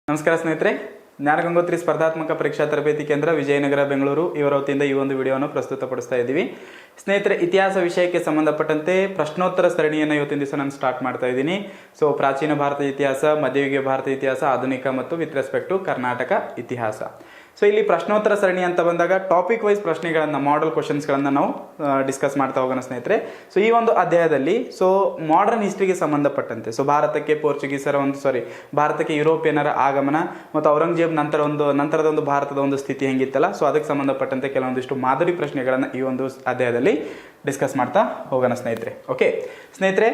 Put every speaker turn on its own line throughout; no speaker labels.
ನಮಸ್ಕಾರ ಸ್ನೇಹಿತರೆ, ಜ್ಞಾನಗಂಗೋತ್ರಿ ಸ್ಪರ್ಧಾತ್ಮಕ ಪರೀಕ್ಷಾ ತರಬೇತಿ ಕೇಂದ್ರ ವಿಜಯನಗರ ಬೆಂಗಳೂರು ಇವರ ವತಿಯಿಂದ ಈ ಒಂದು ವಿಡಿಯೋವನ್ನು ಪ್ರಸ್ತುತಪಡಿಸ್ತಾ ಇದ್ದೀವಿ. ಸ್ನೇಹಿತರೆ, ಇತಿಹಾಸ ವಿಷಯಕ್ಕೆ ಸಂಬಂಧಪಟ್ಟಂತೆ ಪ್ರಶ್ನೋತ್ತರ ಸರಣಿಯನ್ನು ಇವತ್ತಿನ ದಿವಸ ನಾನು ಸ್ಟಾರ್ಟ್ ಮಾಡ್ತಾ ಇದ್ದೀನಿ. ಸೊ ಪ್ರಾಚೀನ ಭಾರತ ಇತಿಹಾಸ, ಮಧ್ಯಯುಗೀಯ ಭಾರತ ಇತಿಹಾಸ, ಆಧುನಿಕ ಮತ್ತು ವಿತ್ ರೆಸ್ಪೆಕ್ಟ್ ಟು ಕರ್ನಾಟಕ ಇತಿಹಾಸ. ಸೊ ಇಲ್ಲಿ ಪ್ರಶ್ನೋತ್ತರ ಸರಣಿ ಅಂತ ಬಂದಾಗ ಟಾಪಿಕ್ ವೈಸ್ ಪ್ರಶ್ನೆಗಳನ್ನು, ಮಾಡೆಲ್ ಕ್ವಶನ್ಸ್ಗಳನ್ನು ನಾವು ಡಿಸ್ಕಸ್ ಮಾಡ್ತಾ ಹೋಗೋಣ ಸ್ನೇಹಿತರೆ. ಸೊ ಈ ಒಂದು ಅಧ್ಯಾಯದಲ್ಲಿ ಮಾಡರ್ನ್ ಹಿಸ್ಟ್ರಿಗೆ ಸಂಬಂಧಪಟ್ಟಂತೆ ಭಾರತಕ್ಕೆ ಯುರೋಪಿಯನರ ಆಗಮನ ಮತ್ತು ಔರಂಗಜೇಬ್ ನಂತರದ ಒಂದು ಭಾರತದ ಒಂದು ಸ್ಥಿತಿ ಹೆಂಗಿತ್ತಲ್ಲ, ಸೊ ಅದಕ್ಕೆ ಸಂಬಂಧಪಟ್ಟಂತೆ ಕೆಲವೊಂದಿಷ್ಟು ಮಾದರಿ ಪ್ರಶ್ನೆಗಳನ್ನು ಈ ಒಂದು ಅಧ್ಯಾಯದಲ್ಲಿ ಡಿಸ್ಕಸ್ ಮಾಡ್ತಾ ಹೋಗೋಣ ಸ್ನೇಹಿತರೆ. ಓಕೆ ಸ್ನೇಹಿತರೆ,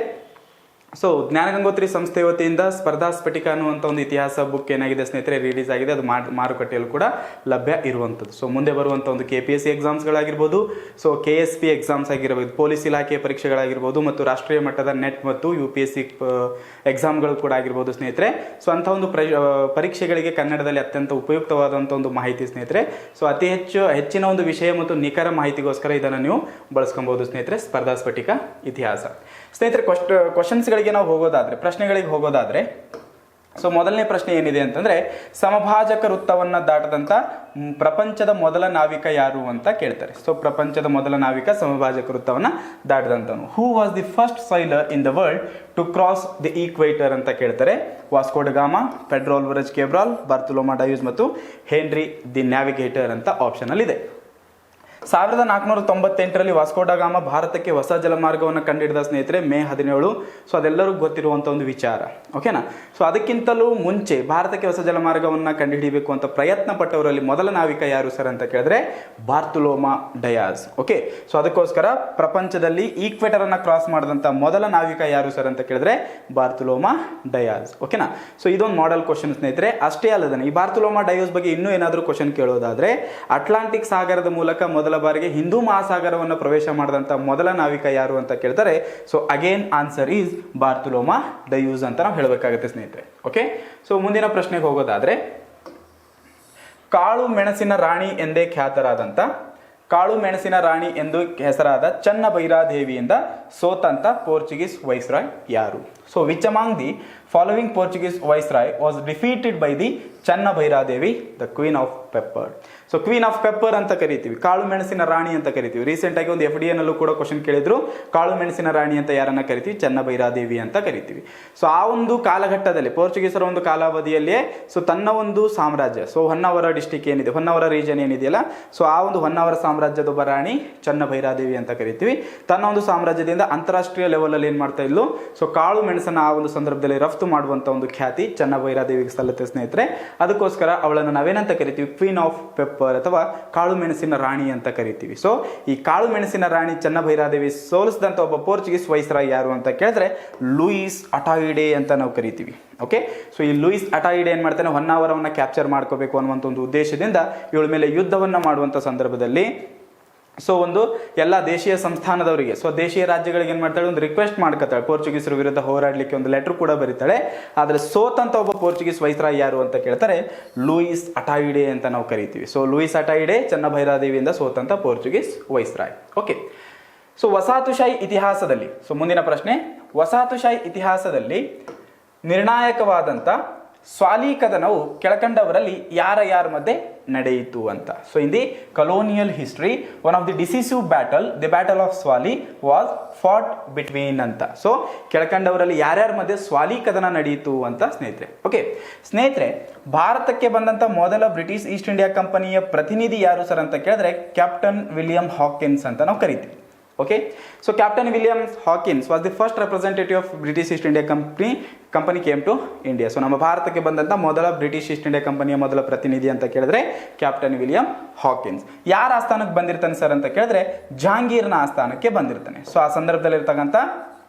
ಸೊ ಜ್ಞಾನಗಂಗೋತ್ರಿ ಸಂಸ್ಥೆ ವತಿಯಿಂದ ಸ್ಪರ್ಧಾ ಸ್ಫಟಿಕ ಅನ್ನುವಂಥ ಒಂದು ಇತಿಹಾಸ ಬುಕ್ ಏನಾಗಿದೆ ಸ್ನೇಹಿತರೆ, ರಿಲೀಸ್ ಆಗಿದೆ. ಅದು ಮಾರುಕಟ್ಟೆಯಲ್ಲೂ ಕೂಡ ಲಭ್ಯ ಇರುವಂಥದ್ದು. ಸೊ ಮುಂದೆ ಬರುವಂಥ ಒಂದು KPSC ಎಕ್ಸಾಮ್ಸ್ಗಳಾಗಿರ್ಬೋದು, ಸೊ KSP ಎಕ್ಸಾಮ್ಸ್ ಆಗಿರ್ಬೋದು, ಪೊಲೀಸ್ ಇಲಾಖೆ ಪರೀಕ್ಷೆಗಳಾಗಿರ್ಬೋದು, ಮತ್ತು ರಾಷ್ಟ್ರೀಯ ಮಟ್ಟದ ನೆಟ್ ಮತ್ತು UPSC ಎಕ್ಸಾಮ್ಗಳು ಕೂಡ ಆಗಿರ್ಬೋದು ಸ್ನೇಹಿತರೆ. ಸೊ ಅಂಥ ಒಂದು ಪರೀಕ್ಷೆಗಳಿಗೆ ಕನ್ನಡದಲ್ಲಿ ಅತ್ಯಂತ ಉಪಯುಕ್ತವಾದಂಥ ಒಂದು ಮಾಹಿತಿ ಸ್ನೇಹಿತರೆ. ಸೊ ಅತಿ ಹೆಚ್ಚಿನ ಒಂದು ವಿಷಯ ಮತ್ತು ನಿಖರ ಮಾಹಿತಿಗೋಸ್ಕರ ಇದನ್ನು ನೀವು ಬಳಸ್ಕೊಬಹುದು ಸ್ನೇಹಿತರೆ, ಸ್ಪರ್ಧಾ ಸ್ಫಟಿಕ ಇತಿಹಾಸ. ಸ್ನೇಹಿತರೆ, ಕ್ವಶನ್ಸ್ಗಳಿಗೆ ನಾವು ಪ್ರಶ್ನೆಗಳಿಗೆ ಹೋಗೋದಾದ್ರೆ, ಸೊ ಮೊದಲನೇ ಪ್ರಶ್ನೆ ಏನಿದೆ ಅಂತಂದ್ರೆ, ಸಮಭಾಜಕ ವೃತ್ತವನ್ನ ದಾಟದಂತ ಪ್ರಪಂಚದ ಮೊದಲ ನಾವಿಕ ಯಾರು ಅಂತ ಕೇಳ್ತಾರೆ. ಸೊ ಪ್ರಪಂಚದ ಮೊದಲ ನಾವಿಕ ಸಮಭಾಜಕ ವೃತ್ತವನ್ನ ದಾಟದಂತವನು. Who was the first sailor in the world to cross the equator ಅಂತ ಕೇಳ್ತಾರೆ. Vasco da Gama, Pedro Alvarez Cabral, Bartolomeu Dias ಮತ್ತು ಹೆನ್ರಿ ದಿ ನ್ಯಾವಿಗೇಟರ್ ಅಂತ ಆಪ್ಷನ್ ಅಲ್ಲಿ ಇದೆ. 1498ರಲ್ಲಿ ವಾಸ್ಕೋ ಡ ಗಾಮಾ ಭಾರತಕ್ಕೆ ಹೊಸ ಜಲಮಾರ್ಗವನ್ನು ಕಂಡುಹಿಡಿದ ಸ್ನೇಹಿತರೆ, ಮೇ 17. ಸೊ ಅದೆಲ್ಲರಿಗೂ ಗೊತ್ತಿರುವಂಥ ಒಂದು ವಿಚಾರ, ಓಕೆನಾ. ಸೊ ಅದಕ್ಕಿಂತಲೂ ಮುಂಚೆ ಭಾರತಕ್ಕೆ ಹೊಸ ಜಲಮಾರ್ಗವನ್ನು ಕಂಡುಹಿಡಿಯಬೇಕು ಅಂತ ಪ್ರಯತ್ನ ಪಟ್ಟವರಲ್ಲಿ ಮೊದಲ ನಾವಿಕ ಯಾರು ಸರ್ ಅಂತ ಕೇಳಿದ್ರೆ ಬಾರ್ತೊಲೊಮಾ ಡಯಾಸ್. ಓಕೆ, ಸೊ ಅದಕ್ಕೋಸ್ಕರ ಪ್ರಪಂಚದಲ್ಲಿ ಈಕ್ವೇಟರ್ ಅನ್ನ ಕ್ರಾಸ್ ಮಾಡಿದಂಥ ಮೊದಲ ನಾವಿಕ ಯಾರು ಸರ್ ಅಂತ ಕೇಳಿದ್ರೆ ಬಾರ್ತೊಲೊಮಾ ಡಯಾಸ್. ಓಕೆನಾ. ಸೊ ಇದೊಂದು ಮಾಡೆಲ್ ಕ್ವಶನ್ ಸ್ನೇಹಿತರೆ. ಅಷ್ಟೇ ಅಲ್ಲದೆ ಈ ಬಾರ್ತೊಲೊಮಾ ಡಯಾಸ್ ಬಗ್ಗೆ ಇನ್ನೂ ಏನಾದರೂ ಕ್ವಶನ್ ಕೇಳೋದಾದ್ರೆ, ಅಟ್ಲಾಂಟಿಕ್ ಸಾಗರದ ಮೂಲಕ ಮೊದಲ ಬಾರಿಗೆ ಹಿಂದೂ ಮಹಾಸಾಗರವನ್ನು ಪ್ರವೇಶ ಮಾಡಿದಂತ ಮೊದಲ ನಾವಿಕ ಯಾರು ಅಂತ ಕೇಳ್ತಾರೆ. ಸೊ ಅಗೇನ್ ಆನ್ಸರ್ ಈಸ್ ಬಾರ್ತೊಲೊಮಾ ಡಯೂಸ್ ಅಂತ ನಾವು ಹೇಳಬೇಕಾಗುತ್ತೆ ಸ್ನೇಹಿತರೆ. ಓಕೆ, ಸೊ ಮುಂದಿನ ಪ್ರಶ್ನೆಗೆ ಹೋಗೋದಾದ್ರೆ, ಕಾಳು ಮೆಣಸಿನ ರಾಣಿ ಎಂದೇ ಖ್ಯಾತರಾದಂತ, ಕಾಳು ಮೆಣಸಿನ ರಾಣಿ ಎಂದು ಹೆಸರಾದ ಚನ್ನಭೈರಾದೇವಿಯಿಂದ ಸೋತಂತ ಪೋರ್ಚುಗೀಸ್ ವೈಸ್ರಾಯ್ ಯಾರು? So which among the following Portuguese viceroy was defeated by the Channabhairadevi, the queen of pepper. So queen of pepper ಅಂತ ಕರಿತೀವಿ, ಕಾಳು ಮೆಣಸಿನ ರಾಣಿ ಅಂತ ಕರಿತೀವಿ. ರೀಸೆಂಟ್ ಆಗಿ ಒಂದು FDA ನಲ್ಲೂ ಕೂಡ ಕ್ವಶನ್ ಕೇಳಿದ್ರು, ಕಾಳು ಮೆಣಸಿನ ರಾಣಿ ಅಂತ ಯಾರನ್ನ ಕರಿತೀವಿ? ಚನ್ನಭೈರಾದೇವಿ ಅಂತ ಕರಿತೀವಿ. ಸೊ ಆ ಒಂದು ಕಾಲಘಟ್ಟದಲ್ಲಿ, ಪೋರ್ಚುಗೀಸರ ಒಂದು ಕಾಲಾವಧಿಯಲ್ಲಿಯೇ ಸೊ ತನ್ನ ಒಂದು ಸಾಮ್ರಾಜ್ಯ, ಸೊ ಹೊನ್ನಾವರ ಡಿಸ್ಟಿಕ್ ಏನಿದೆ, ಹೊನ್ನಾವರ ರೀಜನ್ ಏನಿದೆಯಲ್ಲ, ಸೊ ಆ ಒಂದು ಹೊನ್ನಾವರ ಸಾಮ್ರಾಜ್ಯದ ಒಬ್ಬ ರಾಣಿ ಚನ್ನಭೈರಾದೇವಿ ಅಂತ ಕರಿತೀವಿ. ತನ್ನ ಒಂದು ಸಾಮ್ರಾಜ್ಯದಿಂದ ಅಂತಾರಾಷ್ಟ್ರೀಯ ಲೆವೆಲ್ ಅಲ್ಲಿ ಏನ್ ಮಾಡ್ತಾ ಇದ್ಲು, ಸೊ ಕಾಳು ಮೆಣಸನ್ನ ಆ ಒಂದು ಸಂದರ್ಭದಲ್ಲಿ ರಫ್ತು ಮಾಡುವಂತ ಒಂದು ಖ್ಯಾತಿ ಚನ್ನಭೈರಾದೇವಿಗೆ ಸಲ್ಲುತ್ತೆ ಸ್ನೇಹಿತರೆ. ಅದಕ್ಕೋಸ್ಕರ ಅವಳನ್ನು ನಾವೇನಂತ ಕರಿತೀವಿ? ಕ್ವೀನ್ ಆಫ್ ಪೆಪ್ಪರ್ ಅಥವಾ ಕಾಳು ಮೆಣಸಿನ ರಾಣಿ ಅಂತ ಕರಿತೀವಿ. ಸೊ ಈ ಕಾಳು ಮೆಣಸಿನ ರಾಣಿ ಚನ್ನಭೈರಾದೇವಿ ಸೋಲಿಸಿದಂತ ಒಬ್ಬ ಪೋರ್ಚುಗೀಸ್ ವೈಸ್ರಾಯ್ ಯಾರು ಅಂತ ಕೇಳಿದ್ರೆ ಲೂಯಿಸ್ ಅಟಾಯಿಡೆ ಅಂತ ನಾವು ಕರಿತೀವಿ. ಓಕೆ, ಸೊ ಈ ಲೂಯಿಸ್ ಅಟಾಯಿಡೆ ಏನ್ ಮಾಡ್ತಾನೆ, ಹೊನ್ನಾವರವನ್ನ ಕ್ಯಾಪ್ಚರ್ ಮಾಡ್ಕೋಬೇಕು ಅನ್ನುವಂಥ ಒಂದು ಉದ್ದೇಶದಿಂದ ಇವಳ ಮೇಲೆ ಯುದ್ಧವನ್ನ ಮಾಡುವಂತ ಸಂದರ್ಭದಲ್ಲಿ ಸೊ ಒಂದು ಎಲ್ಲ ದೇಶೀಯ ಸಂಸ್ಥಾನದವರಿಗೆ, ಸೊ ದೇಶೀಯ ರಾಜ್ಯಗಳಿಗೆ ಏನ್ ಮಾಡ್ತಾಳೆ, ಒಂದು ರಿಕ್ವೆಸ್ಟ್ ಮಾಡ್ಕೊತಾಳೆ ಪೋರ್ಚುಗೀಸರ ವಿರುದ್ಧ ಹೋರಾಡ್ಲಿಕ್ಕೆ, ಒಂದು ಲೆಟರ್ ಕೂಡ ಬರೀತಾಳೆ. ಆದ್ರೆ ಸೋತಂತ ಒಬ್ಬ ಪೋರ್ಚುಗೀಸ್ ವೈಸ್ರಾಯ್ ಯಾರು ಅಂತ ಕೇಳ್ತಾರೆ, ಲೂಯಿಸ್ ಅಟಾಯಿಡೆ ಅಂತ ನಾವು ಕರಿತೀವಿ. ಸೊ ಲೂಯಿಸ್ ಅಟಾಯಿಡೆ ಚನ್ನಭೈರಾದೇವಿಯಿಂದ ಸೋತಂತ ಪೋರ್ಚುಗೀಸ್ ವೈಸ್ರಾಯ್. ಓಕೆ, ಸೊ ವಸಾಹತುಶಾಹಿ ಇತಿಹಾಸದಲ್ಲಿ, ಸೊ ಮುಂದಿನ ಪ್ರಶ್ನೆ, ವಸಾಹತುಶಾಹಿ ಇತಿಹಾಸದಲ್ಲಿ ನಿರ್ಣಾಯಕವಾದಂತ ಸ್ವಾಲಿ ಕದನವು ಕೆಳಕಂಡವರಲ್ಲಿ ಯಾರ ಮಧ್ಯೆ ನಡೆಯಿತು ಅಂತ. So in the colonial history one of the decisive battle, the battle of Swally was fought between ಅಂತ. ಸೊ ಕೆಳಕಂಡವರಲ್ಲಿ ಯಾರ್ಯಾರ ಮಧ್ಯೆ ಸ್ವಾಲಿ ಕದನ ನಡೆಯಿತು ಅಂತ ಸ್ನೇಹಿತರೆ. ಓಕೆ ಸ್ನೇಹಿತರೆ, ಭಾರತಕ್ಕೆ ಬಂದಂತ ಮೊದಲ ಬ್ರಿಟಿಷ್ ಈಸ್ಟ್ ಇಂಡಿಯಾ ಕಂಪನಿಯ ಪ್ರತಿನಿಧಿ ಯಾರು ಸರ್ ಅಂತ ಕೇಳಿದ್ರೆ ಕ್ಯಾಪ್ಟನ್ ವಿಲಿಯಂ ಹಾಕಿನ್ಸ್ ಅಂತ ನಾವು ಕರಿತೀವಿ. Okay, so Captain William Hawkins was the first representative of British East India Company came to India. So ನಮ್ಮ ಭಾರತಕ್ಕೆ ಬಂದಂತ ಮೊದಲ ಬ್ರಿಟಿಷ್ ಈಸ್ಟ್ ಇಂಡಿಯಾ ಕಂಪನಿಯ ಮೊದಲ ಪ್ರತಿನಿಧಿ ಅಂತ ಕೇಳಿದ್ರೆ ಕ್ಯಾಪ್ಟನ್ ವಿಲಿಯಂ ಹಾಕಿನ್ಸ್. ಯಾರ ಆಸ್ಥಾನಕ್ಕೆ ಬಂದಿರ್ತಾನೆ ಸರ್ ಅಂತ ಕೇಳಿದ್ರೆ ಜಹಾಂಗೀರ್ನ ಆಸ್ಥಾನಕ್ಕೆ ಬಂದಿರ್ತಾನೆ. ಸೊ ಆ ಸಂದರ್ಭದಲ್ಲಿ ಇರ್ತಕ್ಕಂಥ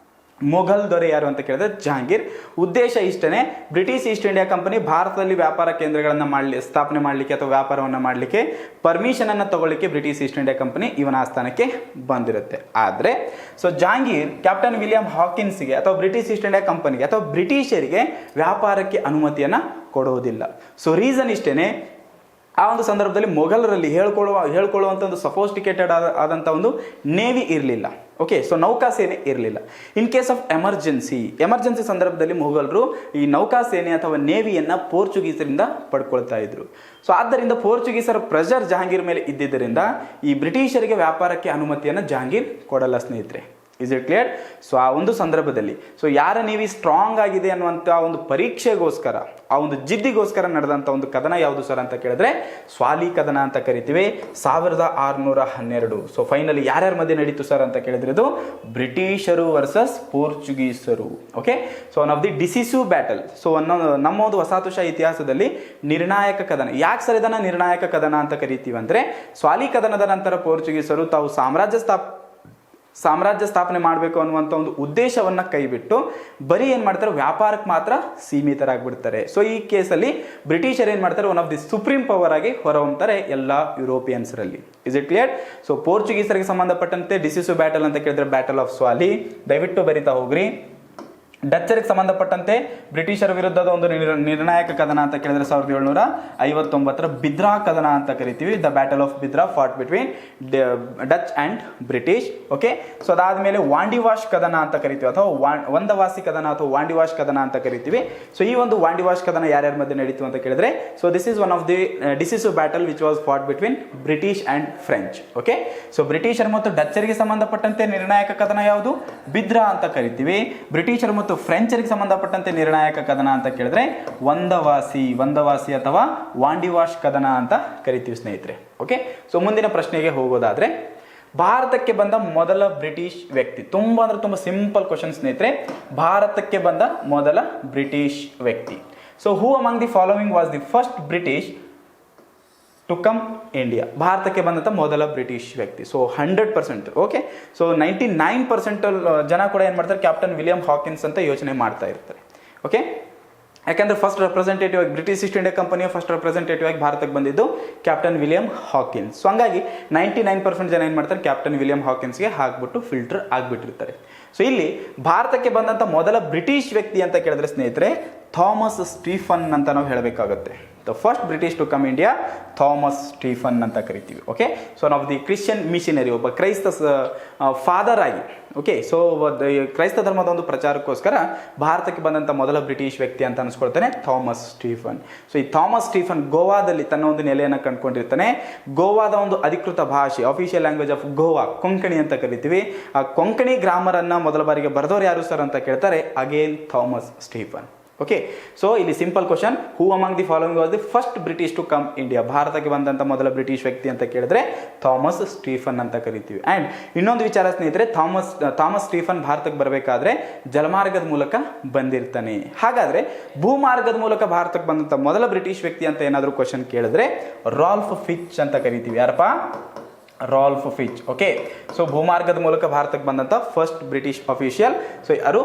ಮೊಘಲ್ ದೊರೆ ಯಾರು ಅಂತ ಕೇಳಿದ್ರೆ ಜಹಾಂಗೀರ್. ಉದ್ದೇಶ ಇಷ್ಟನೇ, ಬ್ರಿಟಿಷ್ ಈಸ್ಟ್ ಇಂಡಿಯಾ ಕಂಪನಿ ಭಾರತದಲ್ಲಿ ವ್ಯಾಪಾರ ಕೇಂದ್ರಗಳನ್ನು ಸ್ಥಾಪನೆ ಮಾಡಲಿಕ್ಕೆ ಅಥವಾ ವ್ಯಾಪಾರವನ್ನು ಮಾಡಲಿಕ್ಕೆ ಪರ್ಮಿಷನ್ ಅನ್ನು ತಗೊಳ್ಳಿಕ್ಕೆ ಬ್ರಿಟಿಷ್ ಈಸ್ಟ್ ಇಂಡಿಯಾ ಕಂಪನಿ ಇವನ ಆಸ್ಥಾನಕ್ಕೆ ಬಂದಿರುತ್ತೆ. ಆದ್ರೆ ಸೊ ಜಹಾಂಗೀರ್ ಕ್ಯಾಪ್ಟನ್ ವಿಲಿಯಂ ಹಾಕಿನ್ಸ್ಗೆ ಅಥವಾ ಬ್ರಿಟಿಷ್ ಈಸ್ಟ್ ಇಂಡಿಯಾ ಕಂಪನಿಗೆ ಅಥವಾ ಬ್ರಿಟಿಷರಿಗೆ ವ್ಯಾಪಾರಕ್ಕೆ ಅನುಮತಿಯನ್ನ ಕೊಡುವುದಿಲ್ಲ. ಸೊ ರೀಸನ್ ಇಷ್ಟೇನೆ, ಆ ಒಂದು ಸಂದರ್ಭದಲ್ಲಿ ಮೊಘಲರಲ್ಲಿ ಹೇಳ್ಕೊಳ್ಳುವಂಥ ಒಂದು ಸಫೋಸ್ಟಿಕೇಟೆಡ್ ಆದಂಥ ಒಂದು ನೇವಿ ಇರಲಿಲ್ಲ. ಓಕೆ, ಸೊ ನೌಕಾಸೇನೆ ಇರಲಿಲ್ಲ. ಇನ್ ಕೇಸ್ ಆಫ್ ಎಮರ್ಜೆನ್ಸಿ ಸಂದರ್ಭದಲ್ಲಿ ಮೊಘಲರು ಈ ನೌಕಾಸೇನೆ ಅಥವಾ ನೇವಿಯನ್ನು ಪೋರ್ಚುಗೀಸರಿಂದ ಪಡ್ಕೊಳ್ತಾ ಇದ್ರು. ಸೊ ಆದ್ದರಿಂದ ಪೋರ್ಚುಗೀಸರ ಪ್ರೆಷರ್ ಜಹಾಂಗೀರ್ ಮೇಲೆ ಇದ್ದಿದ್ದರಿಂದ ಈ ಬ್ರಿಟಿಷರಿಗೆ ವ್ಯಾಪಾರಕ್ಕೆ ಅನುಮತಿಯನ್ನು ಜಹಾಂಗೀರ್ ಕೊಡಲ್ಲ ಸ್ನೇಹಿತರೆ. Is it clear? ಸೊ ಆ ಒಂದು ಸಂದರ್ಭದಲ್ಲಿ ಯಾರ ನೇವಿ ಸ್ಟ್ರಾಂಗ್ ಆಗಿದೆ ಅನ್ನುವಂಥ ಒಂದು ಪರೀಕ್ಷೆಗೋಸ್ಕರ, ಆ ಒಂದು ಜಿದ್ದಿಗೋಸ್ಕರ ನಡೆದಂಥ ಒಂದು ಕದನ ಯಾವುದು ಸರ್ ಅಂತ ಕೇಳಿದ್ರೆ ಸ್ವಾಲಿ ಕದನ ಅಂತ ಕರಿತೀವಿ, 1612. ಸೊ ಫೈನಲಿ ಯಾರ್ಯಾರ ಮಧ್ಯೆ ನಡೀತು ಸರ್ ಅಂತ ಕೇಳಿದ್ರೆ ಇದು ಬ್ರಿಟಿಷರು ವರ್ಸಸ್ ಪೋರ್ಚುಗೀಸರು. Okay, so one of the decisive battle. So ನಮ್ಮ ಒಂದು ವಸಾಹತುಶಾಹಿ ಇತಿಹಾಸದಲ್ಲಿ ನಿರ್ಣಾಯಕ ಕದನ. ಯಾಕೆ ಸರ್ ಇದನ್ನ ನಿರ್ಣಾಯಕ ಕದನ ಅಂತ ಕರಿತೀವಿ ಅಂದ್ರೆ, ಸ್ವಾಲಿ ಕದನದ ನಂತರ ಪೋರ್ಚುಗೀಸರು ತಾವು ಸಾಮ್ರಾಜ್ಯ ಸ್ಥಾಪನೆ ಮಾಡಬೇಕು ಅನ್ನುವಂಥ ಒಂದು ಉದ್ದೇಶವನ್ನು ಕೈಬಿಟ್ಟು ಬರೀ ಏನು ಮಾಡ್ತಾರೆ, ವ್ಯಾಪಾರಕ್ಕೆ ಮಾತ್ರ ಸೀಮಿತರಾಗ್ಬಿಡ್ತಾರೆ. ಸೊ ಈ ಕೇಸಲ್ಲಿ ಬ್ರಿಟಿಷರು ಏನು ಮಾಡ್ತಾರೆ, one of the supreme power ಆಗಿ ಹೊರಹೊಮ್ತಾರೆ ಎಲ್ಲ ಯುರೋಪಿಯನ್ಸ್ರಲ್ಲಿ. Is it clear? ಸೊ ಪೋರ್ಚುಗೀಸರಿಗೆ ಸಂಬಂಧಪಟ್ಟಂತೆ ಡಿಸಿಸಿವ್ ಬ್ಯಾಟಲ್ ಅಂತ ಕೇಳಿದ್ರೆ ಬ್ಯಾಟಲ್ ಆಫ್ ಸ್ವಾಲಿ, ದಯವಿಟ್ಟು ಬರಿತಾ ಹೋಗ್ರಿ. ಡಚ್ಚರಿಗೆ ಸಂಬಂಧಪಟ್ಟಂತೆ ಬ್ರಿಟಿಷರ ವಿರುದ್ಧದ ಒಂದು ನಿರ್ಣಾಯಕ ಕದನ ಅಂತ ಕೇಳಿದ್ರೆ 1759 ಬಿದ್ರಾ ಕದನ ಅಂತ ಕರಿತೀವಿ. The battle of Bidara fought between Dutch and British. Okay, so ಅದಾದ್ಮೇಲೆ ವಾಂಡಿವಾಶ್ ಕದನ ಅಂತ ಕರಿತೀವಿ, ಅಥವಾ ವಂದವಾಸಿ ಕದನ ಅಥವಾ ವಾಂಡಿವಾಶ್ ಕದನ ಅಂತ ಕರಿತೀವಿ. ಸೊ ಈ ಒಂದು ವಾಂಡಿವಾಶ್ ಕದನ ಯಾರ್ಯಾರ ಮಧ್ಯೆ ನಡೀತು ಅಂತ ಕೇಳಿದ್ರೆ, so this is one of the decisive battle which was fought between British and French. Okay, so ಬ್ರಿಟಿಷರ್ ಮತ್ತು ಡಚ್ಚರಿಗೆ ಸಂಬಂಧಪಟ್ಟಂತೆ ನಿರ್ಣಾಯಕ ಕದನ ಯಾವುದು? ಬಿದ್ರಾ ಅಂತ ಕರಿತೀವಿ. ಬ್ರಿಟಿಷರ್ ಮತ್ತು ಫ್ರೆಂಚರಿಗೆ ಸಂಬಂಧಪಟ್ಟಂತೆ ನಿರ್ಣಾಯಕ ಕದನ ಅಂತ ಕೇಳಿದ್ರೆ ವಂದವಾಸಿ ಅಥವಾ ವಾಂಡಿವಾಶ್ ಕದನ ಅಂತ ಕರಿತೀವಿ ಸ್ನೇಹಿತರೆ. ಓಕೆ, ಸೊ ಮುಂದಿನ ಪ್ರಶ್ನೆಗೆ ಹೋಗೋದಾದ್ರೆ, ಭಾರತಕ್ಕೆ ಬಂದ ಮೊದಲ ಬ್ರಿಟಿಷ್ ವ್ಯಕ್ತಿ. ತುಂಬಾ ಅಂದ್ರೆ ತುಂಬಾ ಸಿಂಪಲ್ ಕ್ವಶನ್ ಸ್ನೇಹಿತರೆ. ಭಾರತಕ್ಕೆ ಬಂದ ಮೊದಲ ಬ್ರಿಟಿಷ್ ವ್ಯಕ್ತಿ. So who among the following was the first British to come India? ಭಾರತಕ್ಕೆ ಬಂದಂಥ ಮೊದಲ ಬ್ರಿಟಿಷ್ ವ್ಯಕ್ತಿ. ಸೊ 100%. ಓಕೆ, ಸೊ 99% ಜನ ಕೂಡ ಏನು ಮಾಡ್ತಾರೆ, ಕ್ಯಾಪ್ಟನ್ ವಿಲಿಯಂ ಹಾಕಿನ್ಸ್ ಅಂತ ಯೋಚನೆ ಮಾಡ್ತಾ ಇರ್ತಾರೆ. ಓಕೆ, ಯಾಕಂದ್ರೆ ಫಸ್ಟ್ ರೆಪ್ರೆಸೆಂಟೇಟಿವ್ ಆಗಿ ಬ್ರಿಟಿಷ್ ಈಸ್ಟ್ ಇಂಡಿಯಾ ಕಂಪನಿಯ ಫಸ್ಟ್ ರೆಪ್ರೆಸೆಂಟೇಟಿವ್ ಆಗಿ ಭಾರತಕ್ಕೆ ಬಂದಿದ್ದು ಕ್ಯಾಪ್ಟನ್ ವಿಲಿಯಂ ಹಾಕಿನ್ಸ್. ಸೊ ಹಂಗಾಗಿ 99% ಜನ ಏನು ಮಾಡ್ತಾರೆ, ಕ್ಯಾಪ್ಟನ್ ವಿಲಿಯಂ ಹಾಕಿನ್ಸ್ಗೆ ಹಾಕ್ಬಿಟ್ಟು ಫಿಲ್ಟರ್ ಆಗಿಬಿಟ್ಟಿರ್ತಾರೆ. ಸೊ ಇಲ್ಲಿ ಭಾರತಕ್ಕೆ ಬಂದಂಥ ಮೊದಲ ಬ್ರಿಟಿಷ್ ವ್ಯಕ್ತಿ ಅಂತ ಕೇಳಿದ್ರೆ ಸ್ನೇಹಿತರೆ, ಥಾಮಸ್ ಸ್ಟೀಫನ್ ಅಂತ ನಾವು ಹೇಳಬೇಕಾಗುತ್ತೆ. The first British to come India, Thomas Stephen ಅಂತ ಕರಿತೀವಿ. ಓಕೆ, ಸೊ ನಾವು ದಿ ಕ್ರಿಶ್ಚಿಯನ್ ಮಿಷನರಿ, ಒಬ್ಬ ಕ್ರೈಸ್ತ ಫಾದರ್ ಆಗಿ, ಓಕೆ, ಸೊ ಕ್ರೈಸ್ತ ಧರ್ಮದ ಒಂದು ಪ್ರಚಾರಕ್ಕೋಸ್ಕರ ಭಾರತಕ್ಕೆ ಬಂದಂಥ ಮೊದಲ ಬ್ರಿಟಿಷ್ ವ್ಯಕ್ತಿ ಅಂತ ಅನ್ಸ್ಕೊಳ್ತಾನೆ ಥಾಮಸ್ ಸ್ಟೀಫನ್. ಸೊ ಈ ಥಾಮಸ್ ಸ್ಟೀಫನ್ ಗೋವಾದಲ್ಲಿ ತನ್ನ ಒಂದು ನೆಲೆಯನ್ನು ಕಂಡುಕೊಂಡಿರ್ತಾನೆ. ಗೋವಾದ ಒಂದು ಅಧಿಕೃತ ಭಾಷೆ, official language of Goa, Konkani ಅಂತ ಕರಿತೀವಿ. ಆ ಕೊಂಕಣಿ ಗ್ರಾಮರ್ ಅನ್ನ ಮೊದಲ ಬಾರಿಗೆ ಬರೆದವರು ಯಾರು ಸರ್ ಅಂತ ಕೇಳ್ತಾರೆ, again Thomas Stephen. Okay, so ಇಲ್ಲಿ simple question, who among the following was the first British to come India? ಭಾರತಕ್ಕೆ ಬಂದಂಥ ಮೊದಲ ಬ್ರಿಟಿಷ್ ವ್ಯಕ್ತಿ ಅಂತ ಕೇಳಿದ್ರೆ ಥಾಮಸ್ ಸ್ಟೀಫನ್ ಅಂತ ಕರಿತೀವಿ. ಆ್ಯಂಡ್ ಇನ್ನೊಂದು ವಿಚಾರ ಸ್ನೇಹಿತರೆ, ಥಾಮಸ್ ಸ್ಟೀಫನ್ ಭಾರತಕ್ಕೆ ಬರಬೇಕಾದ್ರೆ ಜಲಮಾರ್ಗದ ಮೂಲಕ ಬಂದಿರ್ತಾನೆ. ಹಾಗಾದ್ರೆ ಭೂಮಾರ್ಗದ ಮೂಲಕ ಭಾರತಕ್ಕೆ ಬಂದಂಥ ಮೊದಲ ಬ್ರಿಟಿಷ್ ವ್ಯಕ್ತಿ ಅಂತ ಏನಾದರೂ ಕ್ವಶನ್ ಕೇಳಿದ್ರೆ ರಾಲ್ಫ್ ಫಿಚ್ ಅಂತ ಕರಿತೀವಿ. ಯಾರಪ್ಪ? Ralph Fitch. ಓಕೆ, ಸೊ ಭೂಮಾರ್ಗದ ಮೂಲಕ ಭಾರತಕ್ಕೆ ಬಂದಂಥ ಫಸ್ಟ್ ಬ್ರಿಟಿಷ್ ಅಫಿಷಿಯಲ್, ಸೊ ಯಾರು?